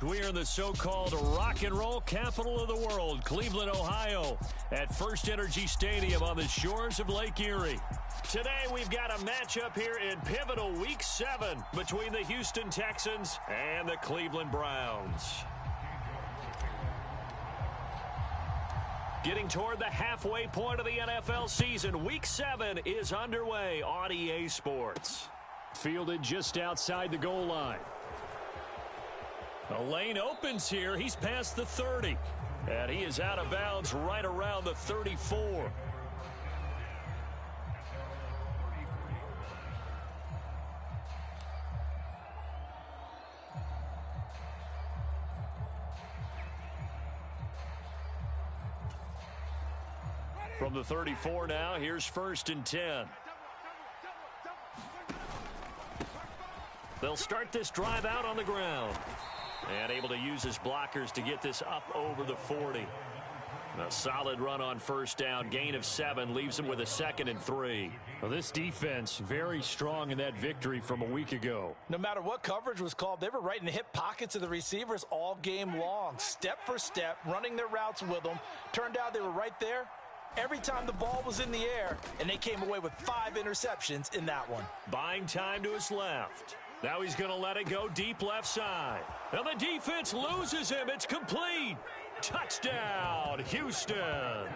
We're in the so-called rock and roll capital of the world, Cleveland, Ohio, at First Energy Stadium on the shores of Lake Erie. Today, we've got a matchup here in pivotal Week 7 between the Houston Texans and the Cleveland Browns. Getting toward the halfway point of the NFL season, Week 7 is underway on EA Sports. Fielded just outside the goal line. The lane opens here. He's past the 30. And he is out of bounds right around the 34. From the 34 now, here's 1st and 10. They'll start this drive out on the ground. And able to use his blockers to get this up over the 40. A solid run on 1st down. Gain of 7 leaves him with a 2nd and 3. Well, this defense very strong in that victory from a week ago. No matter what coverage was called, they were right in the hip pockets of the receivers all game long. Step for step, running their routes with them. Turned out they were right there every time the ball was in the air, and they came away with 5 interceptions in that one. Buying time to his left. Now he's going to let it go deep left side. And the defense loses him. It's complete. Touchdown, Houston.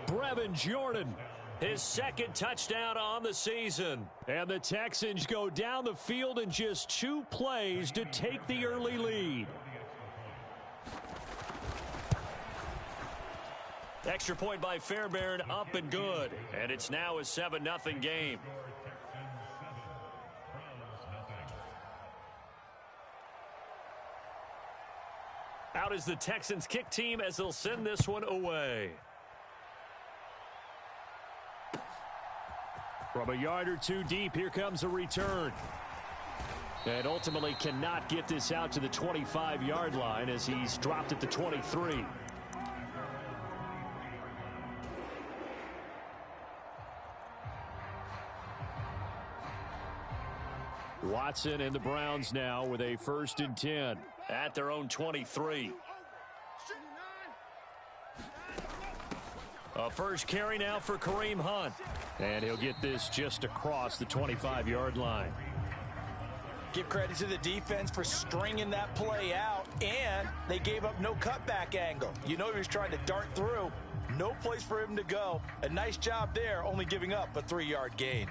Brevin Jordan, his 2nd touchdown on the season. And the Texans go down the field in just 2 plays to take the early lead. Extra point by Fairbairn, up and good. And it's now a 7-0 game. Out is the Texans kick team as they'll send this one away. From a yard or 2 deep, here comes a return. And ultimately cannot get this out to the 25-yard line as he's dropped at the 23. Watson and the Browns now with a 1st and 10 at their own 23. A first carry now for Kareem Hunt. And he'll get this just across the 25-yard line. Give credit to the defense for stringing that play out, and they gave up no cutback angle. You know he was trying to dart through. No place for him to go. A nice job there, only giving up a 3-yard gain.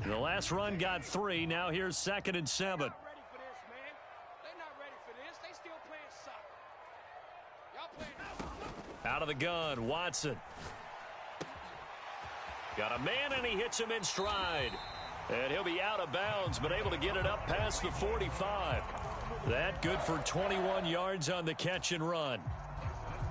The last run got 3. Now here's 2nd and 7. Out of the gun, Watson. Got a man, and he hits him in stride. And he'll be out of bounds, but able to get it up past the 45. That good for 21 yards on the catch and run.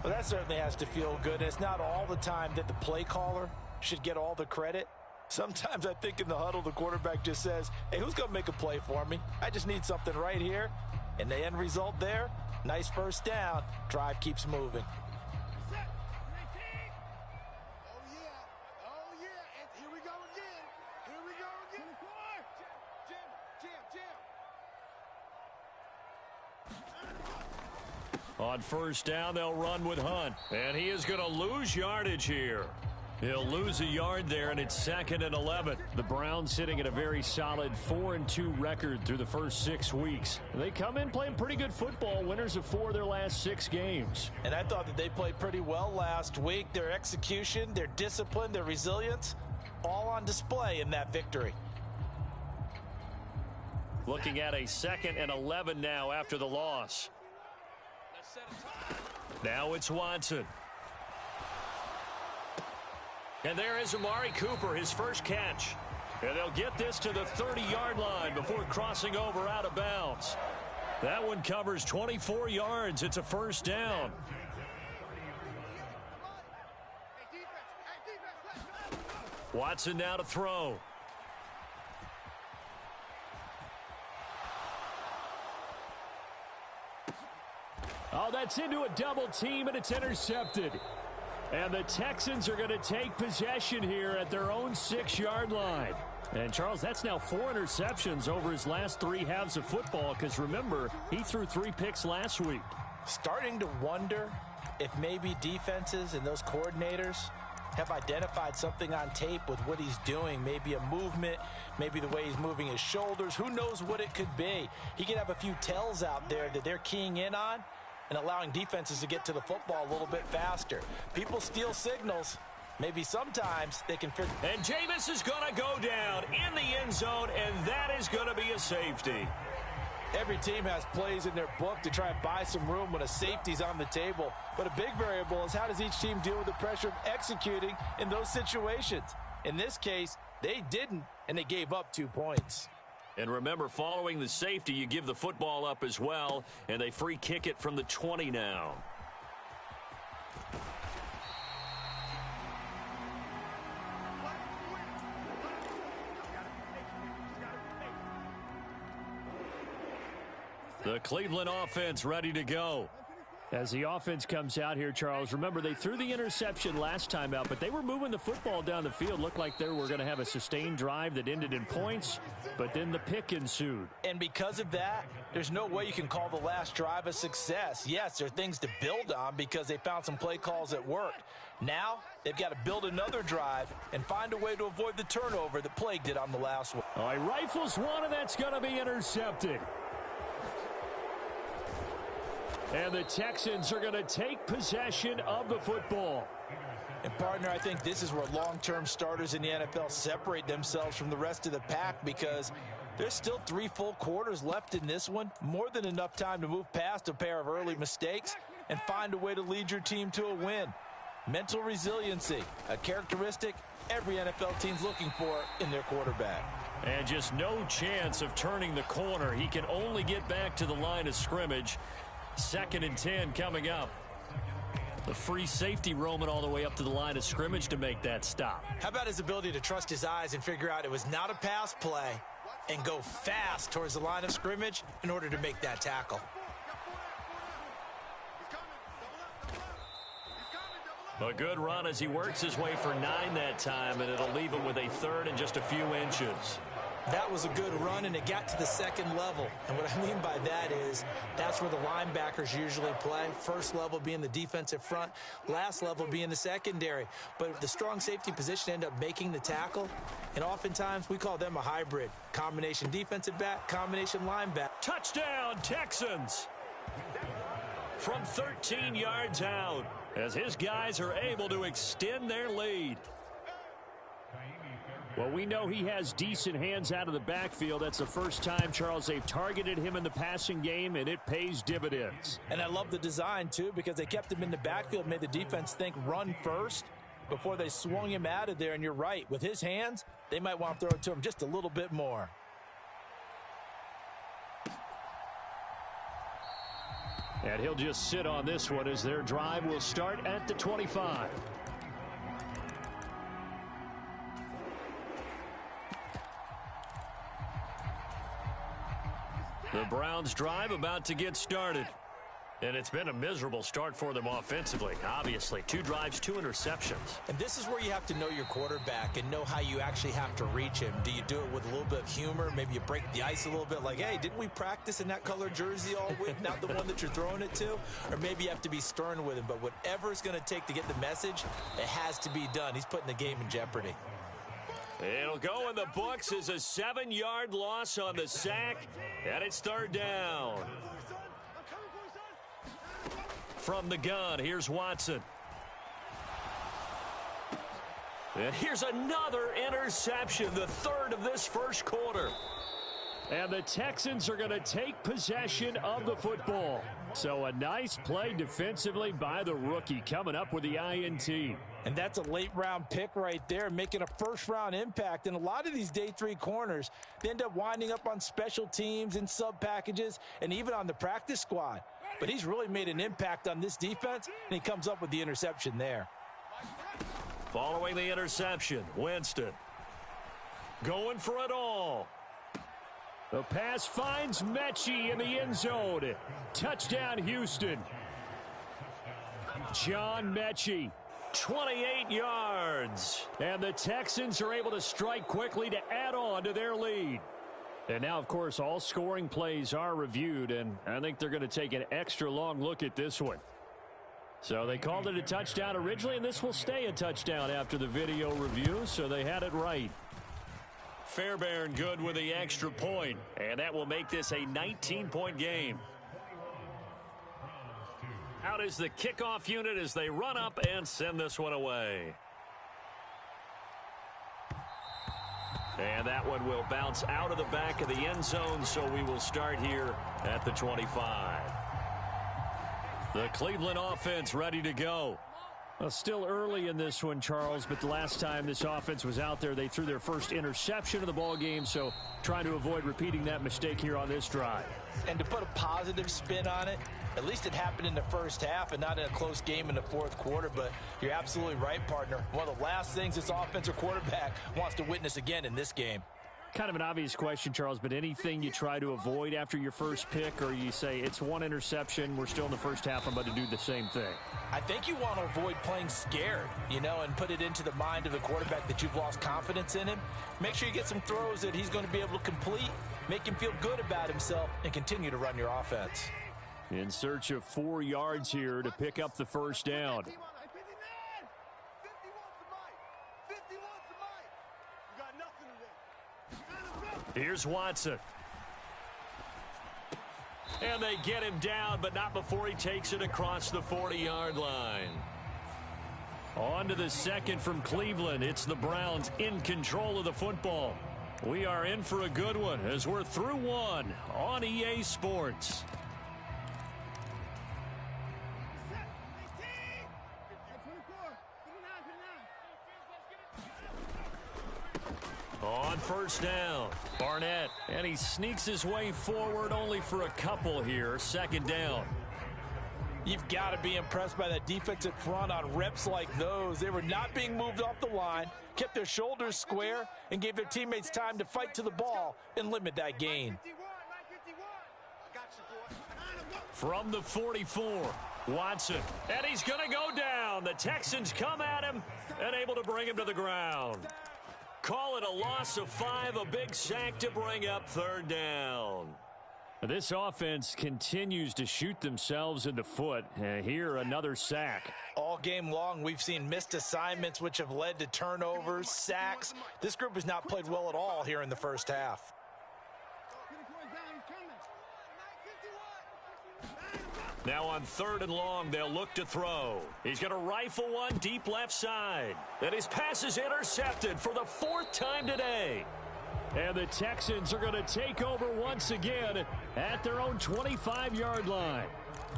Well, that certainly has to feel good. It's not all the time that the play caller should get all the credit. Sometimes I think in the huddle, the quarterback just says, hey, who's going to make a play for me? I just need something right here. And the end result there, nice 1st down. Drive keeps moving. On 1st down, they'll run with Hunt. And he is going to lose yardage here. He'll lose a yard there, and it's 2nd and 11. The Browns sitting at a very solid 4-2 record through the first 6 weeks. They come in playing pretty good football, winners of 4 of their last 6 games. And I thought that they played pretty well last week. Their execution, their discipline, their resilience, all on display in that victory. Looking at a 2nd and 11 now after the loss. Now it's Watson. And there is Amari Cooper, his first catch. And they'll get this to the 30-yard line before crossing over out of bounds. That one covers 24 yards. It's a 1st down. Watson now to throw. Oh, that's into a double team, and it's intercepted. And the Texans are going to take possession here at their own 6-yard line. And, Charles, that's now 4 interceptions over his last 3 halves of football because, remember, he threw 3 picks last week. Starting to wonder if maybe defenses and those coordinators have identified something on tape with what he's doing. Maybe a movement, maybe the way he's moving his shoulders. Who knows what it could be? He could have a few tells out there that they're keying in on and allowing defenses to get to the football a little bit faster. People steal signals. Maybe sometimes they can figure. And Jameis is going to go down in the end zone, and that is going to be a safety. Every team has plays in their book to try and buy some room when a safety's on the table. But a big variable is how does each team deal with the pressure of executing in those situations? In this case, they didn't, and they gave up 2 points. And remember, following the safety, you give the football up as well, and they free kick it from the 20 now. The Cleveland offense ready to go. As the offense comes out here, Charles, remember they threw the interception last time out, but they were moving the football down the field. Looked like they were going to have a sustained drive that ended in points, but then the pick ensued. And because of that, there's no way you can call the last drive a success. Yes, there are things to build on because they found some play calls that worked. Now, they've got to build another drive and find a way to avoid the turnover that plagued it on the last one. All right, rifles one, and that's going to be intercepted. And the Texans are going to take possession of the football. And, partner, I think this is where long-term starters in the NFL separate themselves from the rest of the pack because there's still 3 full quarters left in this one. More than enough time to move past a pair of early mistakes and find a way to lead your team to a win. Mental resiliency, a characteristic every NFL team's looking for in their quarterback. And just no chance of turning the corner. He can only get back to the line of scrimmage. 2nd and 10 coming up. The free safety roaming all the way up to the line of scrimmage to make that stop. How about his ability to trust his eyes and figure out it was not a pass play and go fast towards the line of scrimmage in order to make that tackle? A good run as he works his way for 9 that time, and it'll leave him with a 3rd and just a few inches. That was a good run, and it got to the 2nd level. And what I mean by that is that's where the linebackers usually play. First level being the defensive front, last level being the secondary. But the strong safety position ended up making the tackle, and oftentimes we call them a hybrid. Combination defensive back, combination linebacker. Touchdown, Texans! From 13 yards out, as his guys are able to extend their lead. Well, we know he has decent hands out of the backfield. That's the first time, Charles, they've targeted him in the passing game, and it pays dividends. And I love the design, too, because they kept him in the backfield, made the defense think run first before they swung him out of there. And you're right, with his hands, they might want to throw it to him just a little bit more. And he'll just sit on this one as their drive will start at the 25. The Browns drive about to get started. And it's been a miserable start for them offensively, obviously. 2 drives, 2 interceptions. And this is where you have to know your quarterback and know how you actually have to reach him. Do you do it with a little bit of humor? Maybe you break the ice a little bit like, hey, didn't we practice in that color jersey all week? Not the one that you're throwing it to? Or maybe you have to be stern with him. But whatever it's going to take to get the message, it has to be done. He's putting the game in jeopardy. It'll go in the books as a 7-yard loss on the sack, and it's 3rd down. From the gun, here's Watson. And here's another interception, the 3rd of this first quarter. And the Texans are going to take possession of the football. So a nice play defensively by the rookie coming up with the INT. And that's a late-round pick right there, making a first-round impact. And a lot of these day 3 corners, they end up winding up on special teams and sub-packages and even on the practice squad. But he's really made an impact on this defense, and he comes up with the interception there. Following the interception, Winston going for it all. The pass finds Mechie in the end zone. Touchdown, Houston. John Mechie 28 yards. And the Texans are able to strike quickly to add on to their lead. And now, of course, all scoring plays are reviewed, and I think they're going to take an extra long look at this one. So they called it a touchdown originally, and this will stay a touchdown after the video review, so they had it right. Fairbairn good with the extra point, and that will make this a 19-point game. Out is the kickoff unit as they run up and send this one away. And that one will bounce out of the back of the end zone, so we will start here at the 25. The Cleveland offense ready to go. Well, still early in this one, Charles, but the last time this offense was out there, they threw their first interception of the ball game, so trying to avoid repeating that mistake here on this drive. And to put a positive spin on it, at least it happened in the first half and not in a close game in the fourth quarter, but you're absolutely right, partner. One of the last things this offensive quarterback wants to witness again in this game. Kind of an obvious question, Charles, but anything you try to avoid after your first pick, or you say it's one interception, we're still in the first half, I'm about to do the same thing? I think you want to avoid playing scared, and put it into the mind of the quarterback that you've lost confidence in him. Make sure you get some throws that he's going to be able to complete, make him feel good about himself, and continue to run your offense. In search of 4 yards here to pick up the first down. Here's Watson. And they get him down, but not before he takes it across the 40-yard line. On to the second from Cleveland. It's the Browns in control of the football. We are in for a good one as we're through one on EA Sports. On first down, Barnett, and he sneaks his way forward only for a couple here. Second down. You've got to be impressed by that defensive front on reps like those. They were not being moved off the line, kept their shoulders square, and gave their teammates time to fight to the ball and limit that gain. From the 44, Watson, and he's going to go down. The Texans come at him and able to bring him to the ground. Call it a loss of 5, a big sack to bring up third down. This offense continues to shoot themselves in the foot. Here, another sack. All game long, we've seen missed assignments, which have led to turnovers, sacks. This group has not played well at all here in the first half. Now on third and long, they'll look to throw. He's going to rifle one deep left side. And his pass is intercepted for the 4th time today. And the Texans are going to take over once again at their own 25-yard line.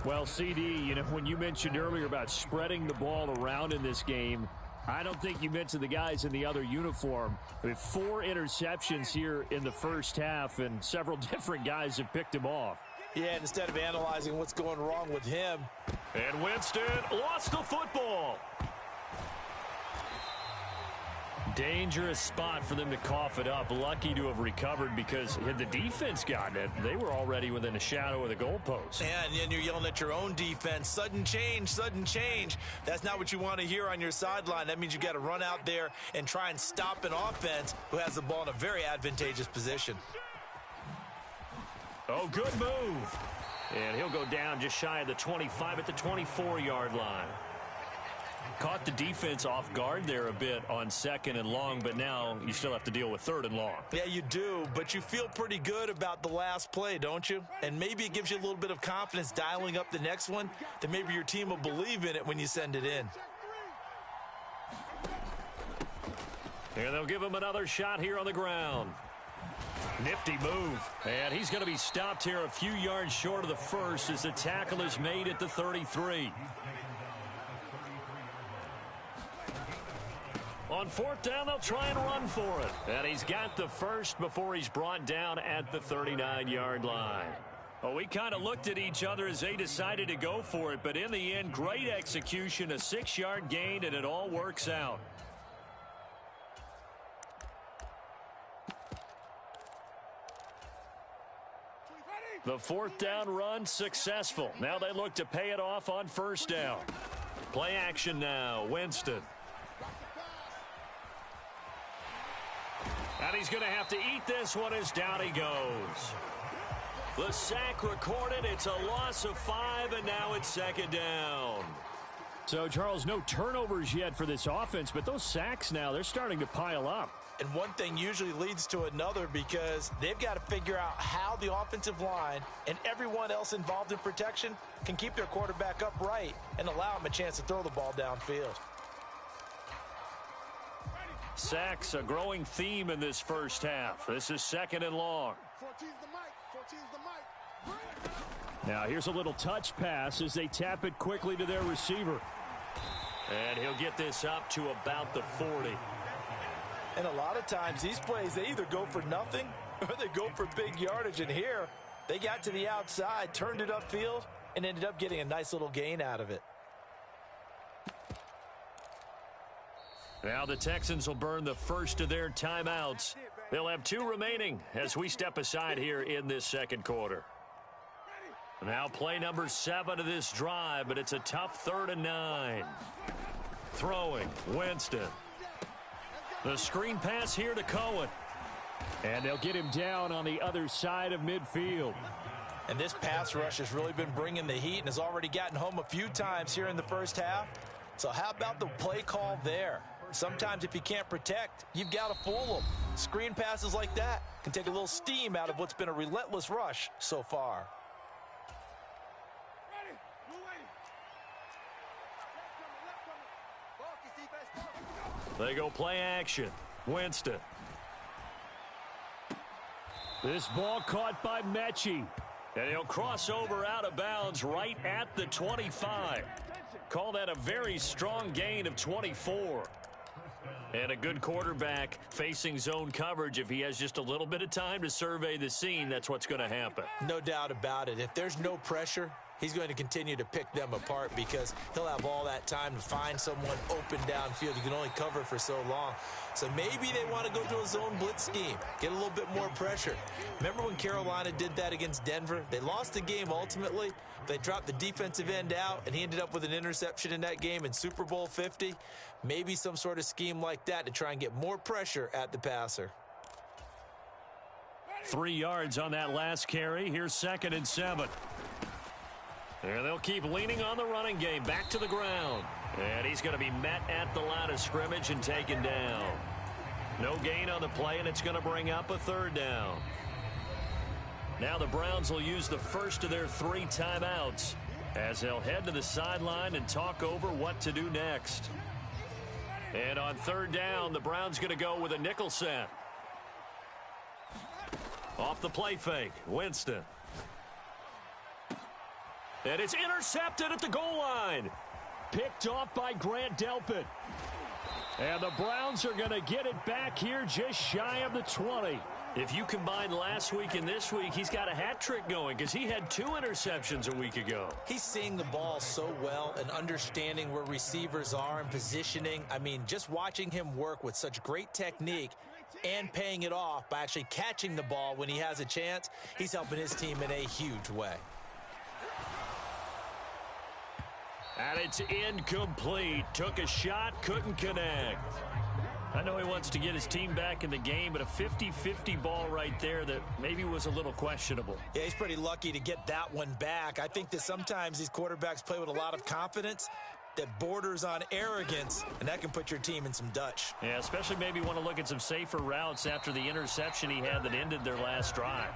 Well, CD, when you mentioned earlier about spreading the ball around in this game, I don't think you mentioned the guys in the other uniform. With 4 interceptions here in the first half, and several different guys have picked him off. Yeah, and instead of analyzing what's going wrong with him. And Winston lost the football. Dangerous spot for them to cough it up. Lucky to have recovered, because had the defense gotten it, they were already within a shadow of the goalpost. Yeah, and then you're yelling at your own defense. Sudden change, sudden change. That's not what you want to hear on your sideline. That means you got to run out there and try and stop an offense who has the ball in a very advantageous position. Oh, good move. And he'll go down just shy of the 25 at the 24-yard line. Caught the defense off guard there a bit on second and long, but now you still have to deal with third and long. Yeah, you do, but you feel pretty good about the last play, don't you? And maybe it gives you a little bit of confidence dialing up the next one, that maybe your team will believe in it when you send it in. And they'll give him another shot here on the ground. Nifty move. And he's going to be stopped here a few yards short of the first as the tackle is made at the 33. On fourth down, they'll try and run for it. And he's got the first before he's brought down at the 39-yard line. Well, we kind of looked at each other as they decided to go for it, but in the end, great execution, a 6-yard gain, and it all works out. The fourth down run successful. Now they look to pay it off on first down. Play action now. Winston. And he's going to have to eat this one as down he goes. The sack recorded. It's a loss of 5, and now it's second down. So, Charles, no turnovers yet for this offense, but those sacks now, they're starting to pile up. And one thing usually leads to another because they've got to figure out how the offensive line and everyone else involved in protection can keep their quarterback upright and allow him a chance to throw the ball downfield. Sacks, a growing theme in this first half. This is second and long. Now here's a little touch pass as they tap it quickly to their receiver. And he'll get this up to about the 40. And a lot of times these plays, they either go for nothing or they go for big yardage. And here, they got to the outside, turned it upfield, and ended up getting a nice little gain out of it. Now the Texans will burn the first of their timeouts. They'll have 2 remaining as we step aside here in this second quarter. Now play number 7 of this drive, but it's a tough 3rd and 9. Throwing, Winston. The screen pass here to Cohen. And they'll get him down on the other side of midfield. And this pass rush has really been bringing the heat and has already gotten home a few times here in the first half. So how about the play call there? Sometimes if you can't protect, you've got to fool them. Screen passes like that can take a little steam out of what's been a relentless rush so far. They go play action. Winston. This ball caught by Mechie. And he'll cross over out of bounds right at the 25. Call that a very strong gain of 24. And a good quarterback facing zone coverage. If he has just a little bit of time to survey the scene, that's what's going to happen. No doubt about it. If there's no pressure, he's going to continue to pick them apart because he'll have all that time to find someone open downfield. You can only cover for so long. So maybe they want to go to a zone blitz scheme, get a little bit more pressure. Remember when Carolina did that against Denver? They lost the game ultimately. They dropped the defensive end out, and he ended up with an interception in that game in Super Bowl 50. Maybe some sort of scheme like that to try and get more pressure at the passer. 3 yards on that last carry. Here's 2nd and 7. And they'll keep leaning on the running game. Back to the ground. And he's going to be met at the line of scrimmage and taken down. No gain on the play, and it's going to bring up a 3rd down. Now the Browns will use the first of their 3 timeouts as they'll head to the sideline and talk over what to do next. And on 3rd down, the Browns going to go with a nickel set. Off the play fake, Winston. And it's intercepted at the goal line. Picked off by Grant Delpit. And the Browns are going to get it back here just shy of the 20. If you combine last week and this week, he's got a hat trick going because he had 2 interceptions a week ago. He's seeing the ball so well and understanding where receivers are and positioning. I mean, just watching him work with such great technique and paying it off by actually catching the ball when he has a chance, he's helping his team in a huge way. And it's incomplete. Took a shot, couldn't connect. I know he wants to get his team back in the game, but a 50-50 ball right there that maybe was a little questionable. Yeah, he's pretty lucky to get that one back. I think that sometimes these quarterbacks play with a lot of confidence that borders on arrogance, and that can put your team in some Dutch. Yeah, especially maybe want to look at some safer routes after the interception he had that ended their last drive.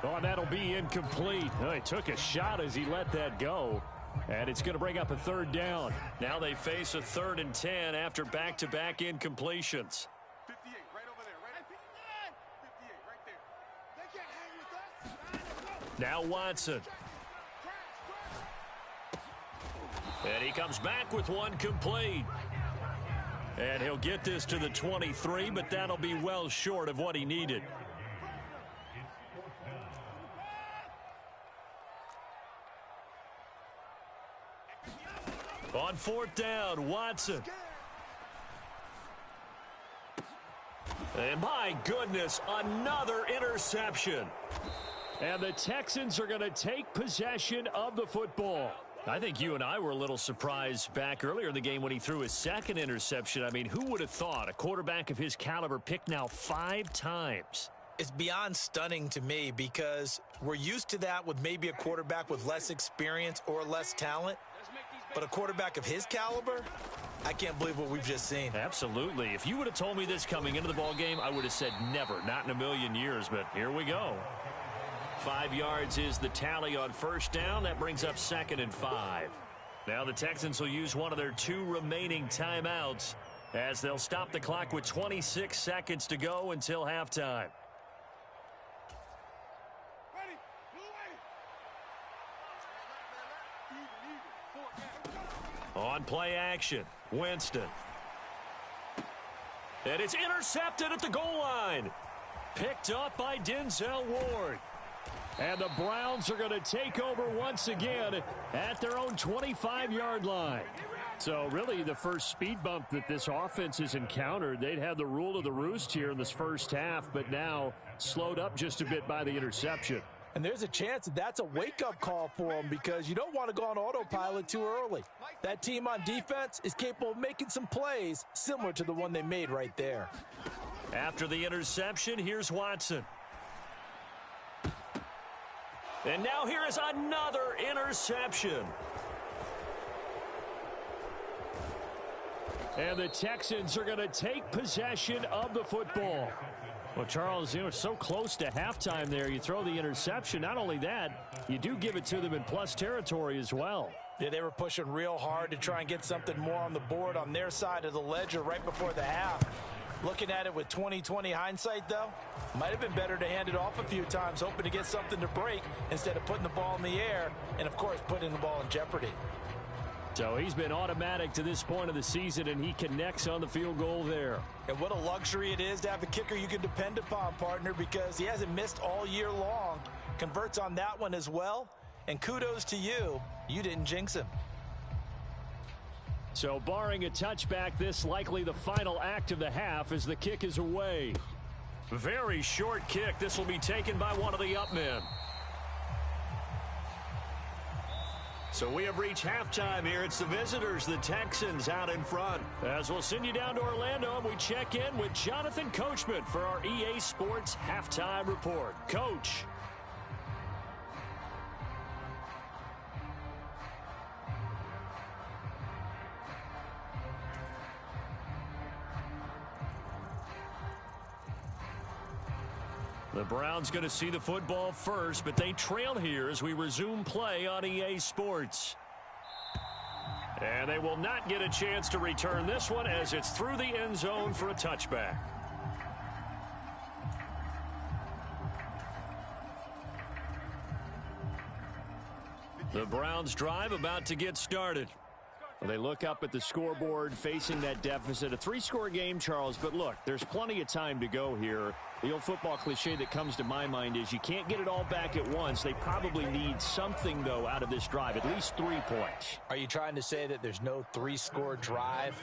Oh, and that'll be incomplete. Oh, he took a shot as he let that go. And it's going to bring up a 3rd down. Now they face a 3rd and 10 after back-to-back incompletions. 58, right over there, right? 58, right there. They can't hang with us. Now Watson. And he comes back with one complete. And he'll get this to the 23, but that'll be well short of what he needed. On 4th down, Watson. And my goodness, another interception. And the Texans are going to take possession of the football. I think you and I were a little surprised back earlier in the game when he threw his second interception. I mean, who would have thought a quarterback of his caliber picked now 5 times? It's beyond stunning to me because we're used to that with maybe a quarterback with less experience or less talent. But a quarterback of his caliber, I can't believe what we've just seen. Absolutely. If you would have told me this coming into the ball game, I would have said never, not in a million years. But here we go. 5 yards is the tally on first down. That brings up 2nd and 5. Now the Texans will use one of their 2 remaining timeouts as they'll stop the clock with 26 seconds to go until halftime. On play action, Winston. And it's intercepted at the goal line. Picked up by Denzel Ward. And the Browns are going to take over once again at their own 25-yard line. So really the first speed bump that this offense has encountered, they'd had the rule of the roost here in this first half, but now slowed up just a bit by the interception. And there's a chance that that's a wake-up call for them because you don't want to go on autopilot too early. That team on defense is capable of making some plays similar to the one they made right there. After the interception, here's Watson. And now here is another interception. And the Texans are going to take possession of the football. Well, Charles, you know, so close to halftime there. You throw the interception. Not only that, you do give it to them in plus territory as well. Yeah, they were pushing real hard to try and get something more on the board on their side of the ledger right before the half. Looking at it with 20/20 hindsight, though, might have been better to hand it off a few times, hoping to get something to break instead of putting the ball in the air and, of course, putting the ball in jeopardy. So he's been automatic to this point of the season, and he connects on the field goal there. And what a luxury it is to have a kicker you can depend upon, partner, because he hasn't missed all year long. Converts on that one as well. And kudos to you. You didn't jinx him. So barring a touchback, this likely the final act of the half as the kick is away. Very short kick. This will be taken by one of the up men. So we have reached halftime here. It's the visitors, the Texans, out in front. As we'll send you down to Orlando, and we check in with Jonathan Coachman for our EA Sports Halftime Report. Coach. The Browns going to see the football first, but they trail here as we resume play on EA Sports. And they will not get a chance to return this one as it's through the end zone for a touchback. The Browns drive about to get started. Well, they look up at the scoreboard facing that deficit. A 3-score game, Charles, but look, there's plenty of time to go here. The old football cliche that comes to my mind is you can't get it all back at once. They probably need something, though, out of this drive, at least 3 points. Are you trying to say that there's no 3-score drive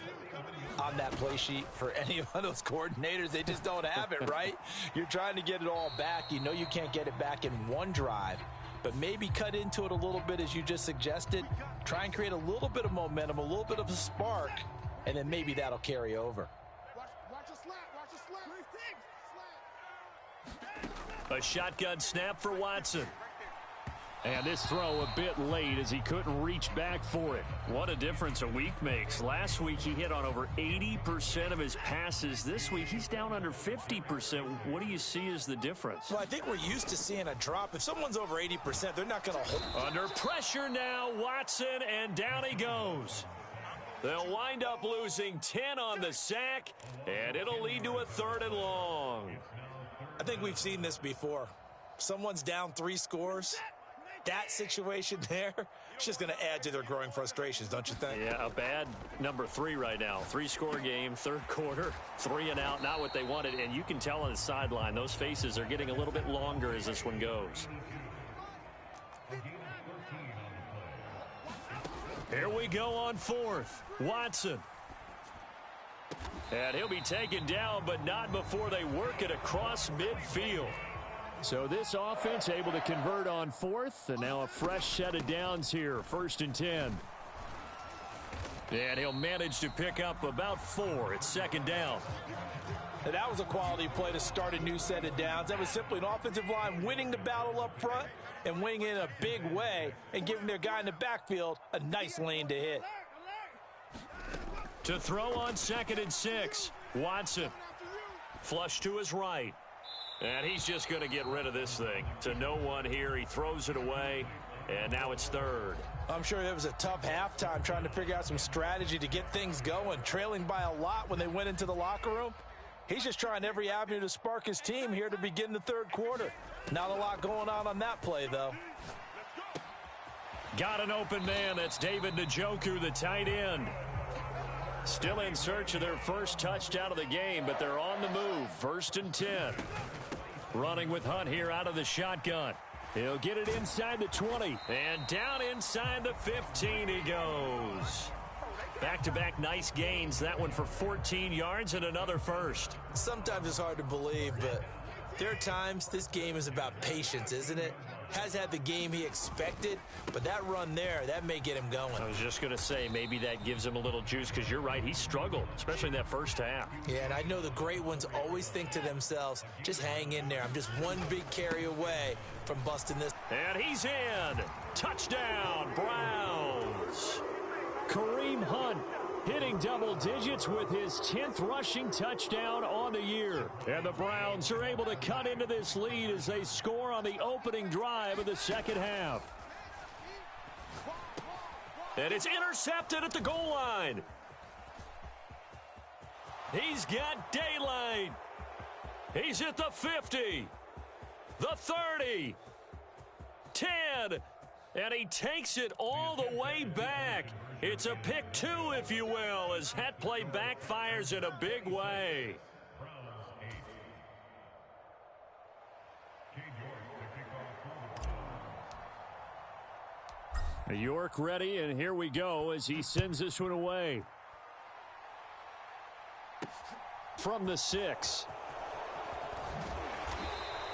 on that play sheet for any of those coordinators? They just don't have it, right? You're trying to get it all back. You know you can't get it back in one drive. But maybe cut into it a little bit as you just suggested. Try and create a little bit of momentum, a little bit of a spark, and then maybe that'll carry over. Watch a slant. A shotgun snap for Watson. And this throw a bit late as he couldn't reach back for it. What a difference a week makes. Last week he hit on over 80% of his passes. This week he's down under 50%. What do you see as the difference? Well, I think we're used to seeing a drop. If someone's over 80%, they're not going to hold. Under pressure now, Watson, and down he goes. They'll wind up losing 10 on the sack, and it'll lead to a 3rd and long. I think we've seen this before. Someone's down 3 scores. That situation there, it's just going to add to their growing frustrations, don't you think? Yeah, a bad number 3 right now. 3-score game, 3rd quarter, 3 and out, not what they wanted. And you can tell on the sideline, those faces are getting a little bit longer as this one goes. Here we go on 4th. Watson. And he'll be taken down, but not before they work it across midfield. So this offense able to convert on fourth, and now a fresh set of downs here, 1st and 10. And he'll manage to pick up about 4. It's 2nd down. And that was a quality play to start a new set of downs. That was simply an offensive line winning the battle up front and winning in a big way and giving their guy in the backfield a nice lane to hit. To throw on 2nd and 6, Watson. Flush to his right. And he's just going to get rid of this thing. To no one here. He throws it away. And now it's 3rd. I'm sure it was a tough halftime trying to figure out some strategy to get things going. Trailing by a lot when they went into the locker room. He's just trying every avenue to spark his team here to begin the 3rd quarter. Not a lot going on that play, though. Got an open man. That's David Njoku, the tight end. Still in search of their first touchdown of the game, but they're on the move. 1st and 10. Running with Hunt here out of the shotgun. He'll get it inside the 20. And down inside the 15 he goes. Back-to-back nice gains. That one for 14 yards and another first. Sometimes it's hard to believe, but there are times this game is about patience, isn't it? Has had the game he expected, but that run there, that may get him going. I was just going to say, maybe that gives him a little juice, because you're right, he struggled, especially in that first half. Yeah, and I know the great ones always think to themselves, just hang in there. I'm just one big carry away from busting this. And he's in. Touchdown, Browns. Kareem Hunt hitting double digits with his 10th rushing touchdown on the year. And the Browns are able to cut into this lead as they score on the opening drive of the second half. And it's intercepted at the goal line. He's got daylight. He's at the 50, the 30, 10, and he takes it all the way back. It's a pick 2, if you will, as that play backfires in a big way. York ready, and here we go as he sends this one away. From the 6.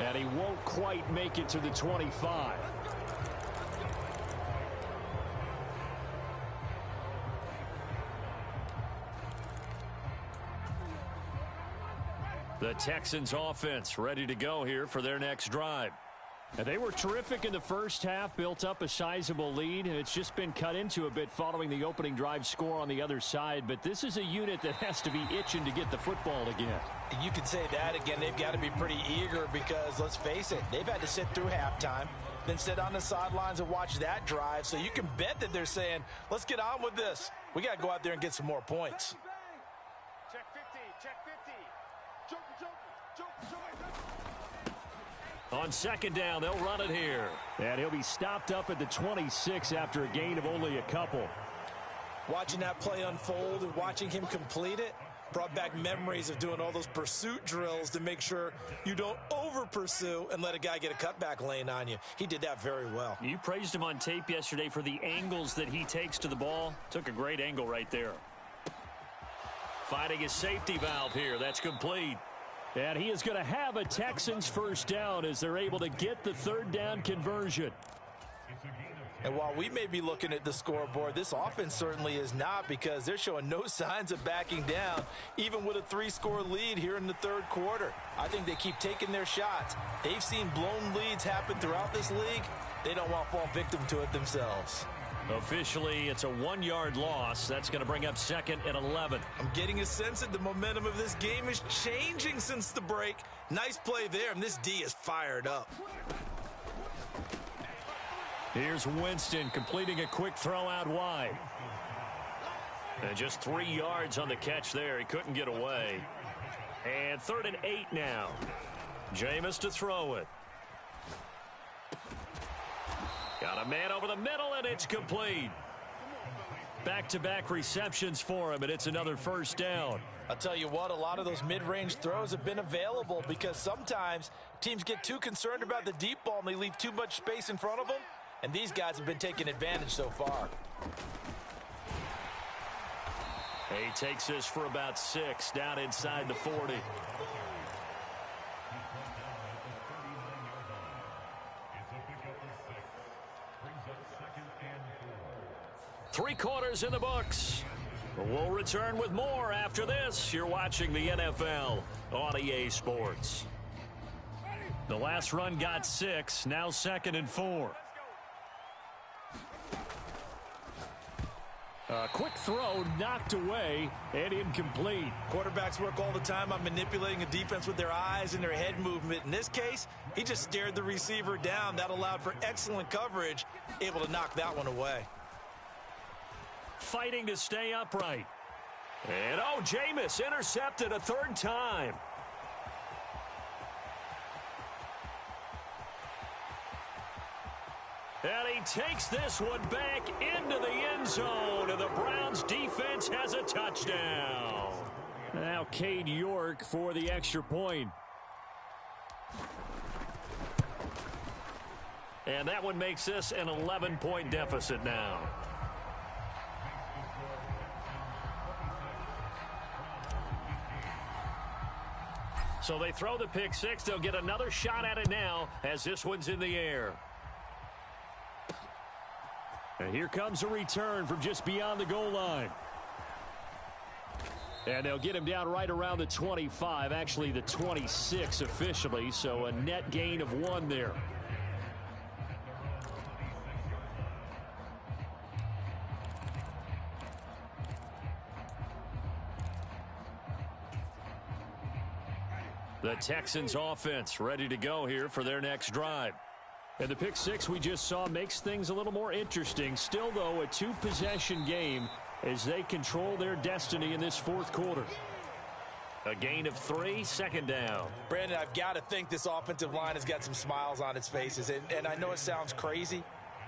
And he won't quite make it to the 25. The Texans offense ready to go here for their next drive. And they were terrific in the first half, built up a sizable lead, and it's just been cut into a bit following the opening drive score on the other side. But this is a unit that has to be itching to get the football again. You could say that again. They've got to be pretty eager because, let's face it, they've had to sit through halftime, then sit on the sidelines and watch that drive. So you can bet that they're saying, let's get on with this. We got to go out there and get some more points. Check 50, check 50. Joker. On 2nd down, they'll run it here. And he'll be stopped up at the 26 after a gain of only a couple. Watching that play unfold and watching him complete it brought back memories of doing all those pursuit drills to make sure you don't over-pursue and let a guy get a cutback lane on you. He did that very well. You praised him on tape yesterday for the angles that he takes to the ball. Took a great angle right there. Finding his safety valve here. That's complete. And he is going to have a Texans first down as they're able to get the 3rd down conversion. And while we may be looking at the scoreboard, this offense certainly is not, because they're showing no signs of backing down, even with a 3-score lead here in the 3rd quarter. I think they keep taking their shots. They've seen blown leads happen throughout this league. They don't want to fall victim to it themselves. Officially, it's a 1-yard loss. That's going to bring up 2nd and 11. I'm getting a sense that the momentum of this game is changing since the break. Nice play there, and this D is fired up. Here's Winston completing a quick throw out wide. And just 3 yards on the catch there. He couldn't get away. And 3rd and 8 now. Jameis to throw it. Got a man over the middle, and it's complete. Back-to-back receptions for him, and it's another first down. I'll tell you what, a lot of those mid-range throws have been available because sometimes teams get too concerned about the deep ball and they leave too much space in front of them, and these guys have been taking advantage so far. He takes this for about 6 down inside the 40. 3 quarters in the books. We'll return with more after this. You're watching the NFL on EA Sports. The last run got 6, now 2nd and 4. A quick throw knocked away and incomplete. Quarterbacks work all the time on manipulating a defense with their eyes and their head movement. In this case, he just stared the receiver down. That allowed for excellent coverage, able to knock that one away. Fighting to stay upright. And, oh, Jameis intercepted a 3rd time. And he takes this one back into the end zone, and the Browns defense has a touchdown. Now Cade York for the extra point. And that one makes this an 11-point deficit now. So they throw the pick 6. They'll get another shot at it now as this one's in the air. And here comes a return from just beyond the goal line. And they'll get him down right around the 25, actually the 26 officially, so a net gain of 1 there. The Texans offense ready to go here for their next drive. And the pick 6 we just saw makes things a little more interesting. Still, though, a 2-possession game as they control their destiny in this 4th quarter. A gain of 3, 2nd down. Brandon, I've got to think this offensive line has got some smiles on its faces. And I know it sounds crazy,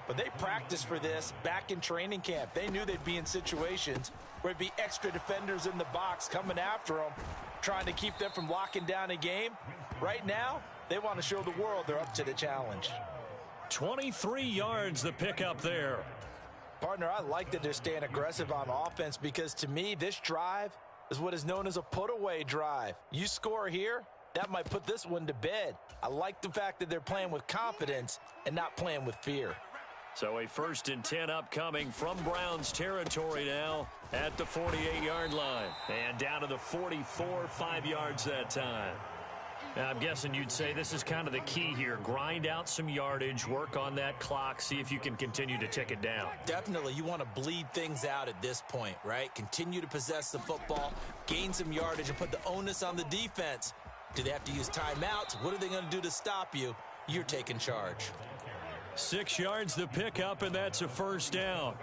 but they practiced for this back in training camp. They knew they'd be in situations where it'd be extra defenders in the box coming after them, trying to keep them from locking down a game. Right now, they want to show the world they're up to the challenge. 23 yards the pickup there. Partner, I like that they're staying aggressive on offense because to me, this drive is what is known as a put-away drive. You score here, that might put this one to bed. I like the fact that they're playing with confidence and not playing with fear. So a 1st and 10 upcoming from Browns territory now at the 48-yard line. And down to the 44, 5 yards that time. Now, I'm guessing you'd say this is kind of the key here. Grind out some yardage, work on that clock, see if you can continue to tick it down. Definitely. You want to bleed things out at this point, right? Continue to possess the football, gain some yardage, and put the onus on the defense. Do they have to use timeouts? What are they going to do to stop you? You're taking charge. 6 yards the pickup, and that's a 1st down.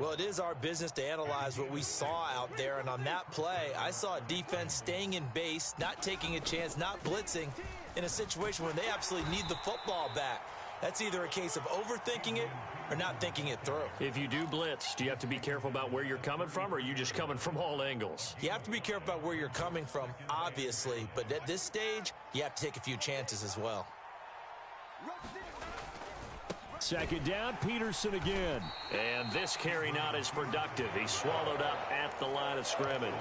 Well, it is our business to analyze what we saw out there, and on that play, I saw a defense staying in base, not taking a chance, not blitzing, in a situation where they absolutely need the football back. That's either a case of overthinking it or not thinking it through. If you do blitz, do you have to be careful about where you're coming from, or are you just coming from all angles? You have to be careful about where you're coming from, obviously, but at this stage, you have to take a few chances as well. 2nd down, Peterson again. And this carry not as productive. He's swallowed up at the line of scrimmage.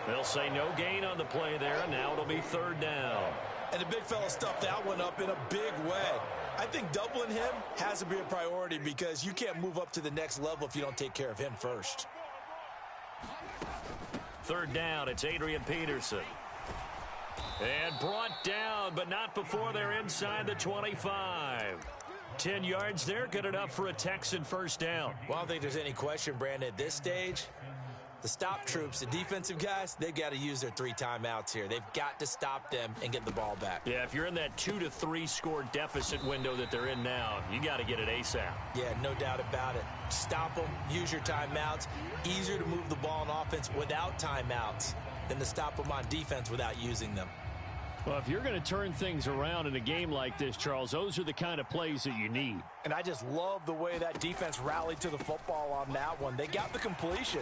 They'll say no gain on the play there, and now it'll be 3rd down. And the big fella stuffed that one up in a big way. I think doubling him has to be a priority because you can't move up to the next level if you don't take care of him first. 3rd down, it's Adrian Peterson. And brought down, but not before they're inside the 25. 10 yards there, good enough for a Texan 1st down. Well, I don't think there's any question, Brandon, at this stage, the stop troops, the defensive guys, they've got to use their 3 timeouts here. They've got to stop them and get the ball back. Yeah, if you're in that 2 to 3 score deficit window that they're in now, you got to get it ASAP. Yeah, no doubt about it. Stop them, use your timeouts. Easier to move the ball on offense without timeouts than to stop them on defense without using them. Well, if you're going to turn things around in a game like this, Charles, those are the kind of plays that you need. And I just love the way that defense rallied to the football on that one. They got the completion,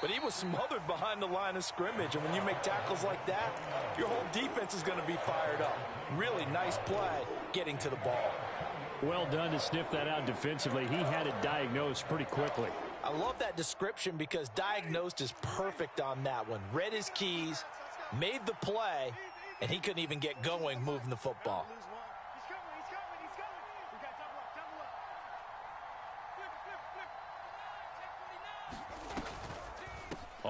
but he was smothered behind the line of scrimmage. And when you make tackles like that, your whole defense is going to be fired up. Really nice play getting to the ball. Well done to sniff that out defensively. He had it diagnosed pretty quickly. I love that description because diagnosed is perfect on that one. Read his keys, made the play, and he couldn't even get going moving the football.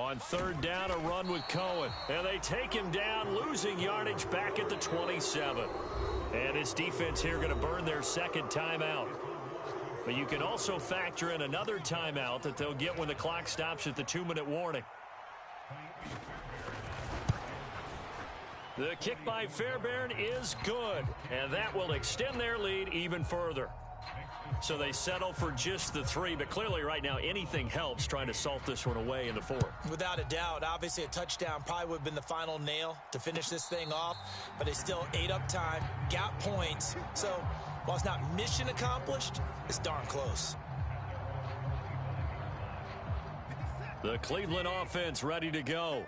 On third down, a run with Cohen. And they take him down, losing yardage back at the 27. And his defense here going to burn their second timeout. But you can also factor in another timeout that they'll get when the clock stops at the 2-minute warning. The kick by Fairbairn is good, and that will extend their lead even further. So they settle for just the 3, but clearly right now anything helps trying to salt this one away in the 4th. Without a doubt, obviously a touchdown probably would have been the final nail to finish this thing off, but it's still ate up time, got points. So while it's not mission accomplished, it's darn close. The Cleveland offense ready to go.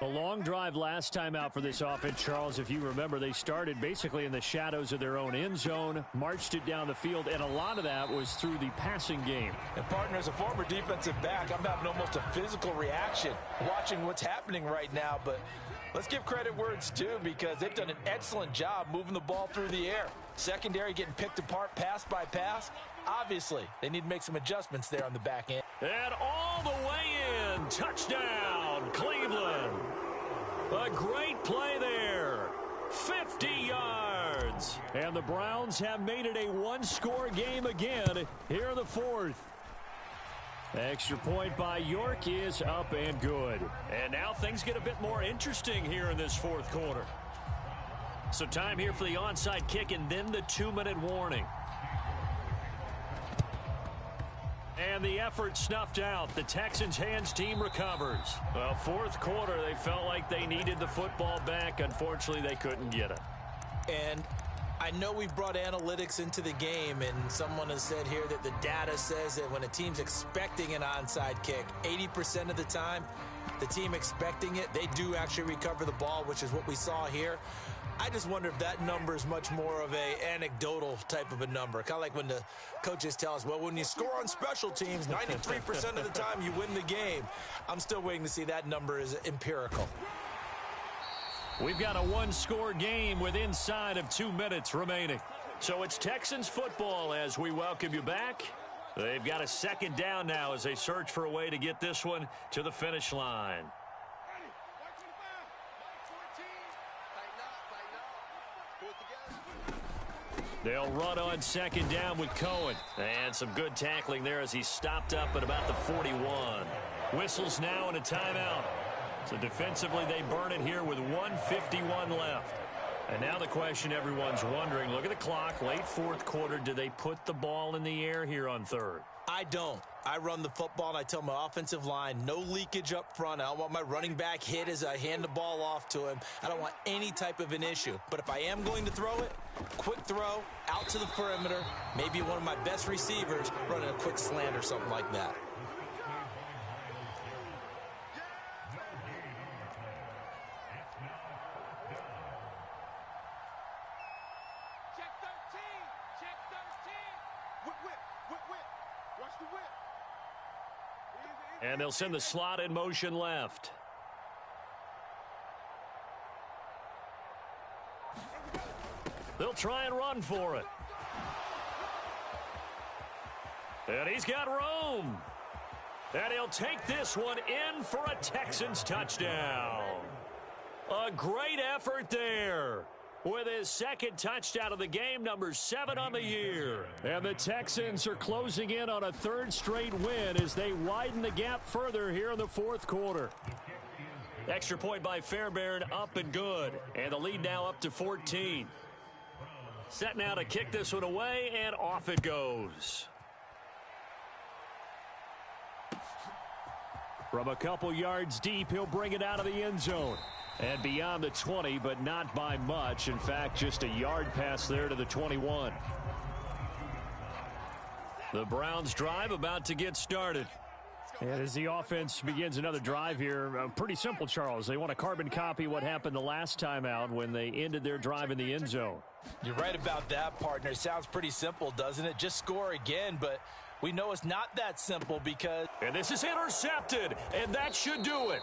A long drive last time out for this offense, Charles. If you remember, they started basically in the shadows of their own end zone, marched it down the field, and a lot of that was through the passing game. And, partner, as a former defensive back, I'm having almost a physical reaction watching what's happening right now. But let's give credit where it's due, because they've done an excellent job moving the ball through the air. Secondary getting picked apart pass by pass. Obviously, they need to make some adjustments there on the back end. And all the way in, touchdown, Cleveland. A great play there, 50 yards. And the Browns have made it a one-score game again here in the 4th. Extra point by York is up and good. And now things get a bit more interesting here in this 4th quarter. So time here for the onside kick and then the 2-minute warning. And the effort snuffed out. The Texans' hands team recovers. Well, 4th quarter, they felt like they needed the football back. Unfortunately, they couldn't get it. And I know we've brought analytics into the game, and someone has said here that the data says that when a team's expecting an onside kick, 80% of the time, the team expecting it, they do actually recover the ball, which is what we saw here. I just wonder if that number is much more of a anecdotal type of a number. Kind of like when the coaches tell us, well, when you score on special teams, 93% of the time you win the game. I'm still waiting to see that number is empirical. We've got a one-score game with inside of 2 minutes remaining. So it's Texans football as we welcome you back. They've got a second down now as they search for a way to get this one to the finish line. They'll run on second down with Cohen. And some good tackling there as he stopped up at about the 41. Whistles now and a timeout. So defensively they burn it here with 1:51 left. And now the question everyone's wondering, look at the clock, late 4th quarter, do they put the ball in the air here on 3rd? I don't. I run the football, and I tell my offensive line, no leakage up front. I don't want my running back hit as I hand the ball off to him. I don't want any type of an issue. But if I am going to throw it, quick throw, out to the perimeter, maybe one of my best receivers running a quick slant or something like that. And they'll send the slot in motion left. They'll try and run for it. And he's got room. And he'll take this one in for a Texans touchdown. A great effort there. With his second touchdown of the game, number 7 on the year. And the Texans are closing in on a 3rd straight win as they widen the gap further here in the 4th quarter. Extra point by Fairbairn, up and good. And the lead now up to 14. Set now to kick this one away, and off it goes. From a couple yards deep, he'll bring it out of the end zone. And beyond the 20, but not by much. In fact, just a yard pass there to the 21. The Browns drive about to get started. And as the offense begins another drive here, pretty simple, Charles. They want to carbon copy what happened the last time out when they ended their drive in the end zone. You're right about that, partner. It sounds pretty simple, doesn't it? Just score again, but we know it's not that simple because... And this is intercepted, and that should do it.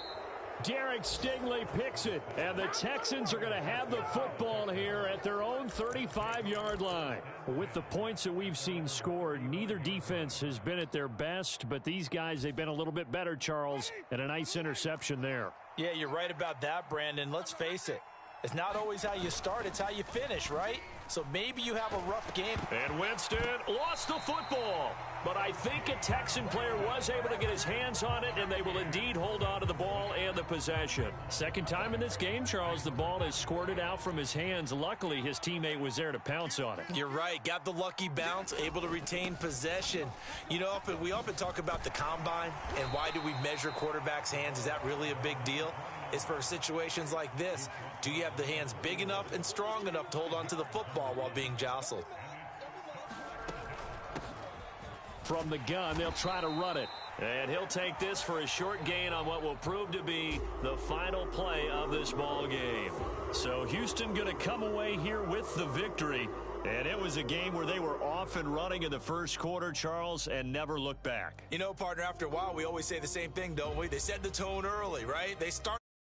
Derek Stingley picks it, and the Texans are going to have the football here at their own 35-yard line. With the points that we've seen scored, neither defense has been at their best, but these guys, they've been a little bit better, Charles, and a nice interception there. Yeah, you're right about that, Brandon. Let's face it. It's not always how you start, it's how you finish, right? So maybe you have a rough game. And Winston lost the football. But I think a Texan player was able to get his hands on it, and they will indeed hold on to the ball and the possession. Second time in this game, Charles, the ball has squirted out from his hands. Luckily, his teammate was there to pounce on it. You're right. Got the lucky bounce, able to retain possession. You know, we often talk about the combine and why do we measure quarterbacks' hands. Is that really a big deal? It's for situations like this. Do you have the hands big enough and strong enough to hold on to the football while being jostled? From the gun, they'll try to run it. And he'll take this for a short gain on what will prove to be the final play of this ball game. So Houston going to come away here with the victory. And it was a game where they were off and running in the first quarter, Charles, and never looked back. You know, partner, after a while, we always say the same thing, don't we? They set the tone early, right? They start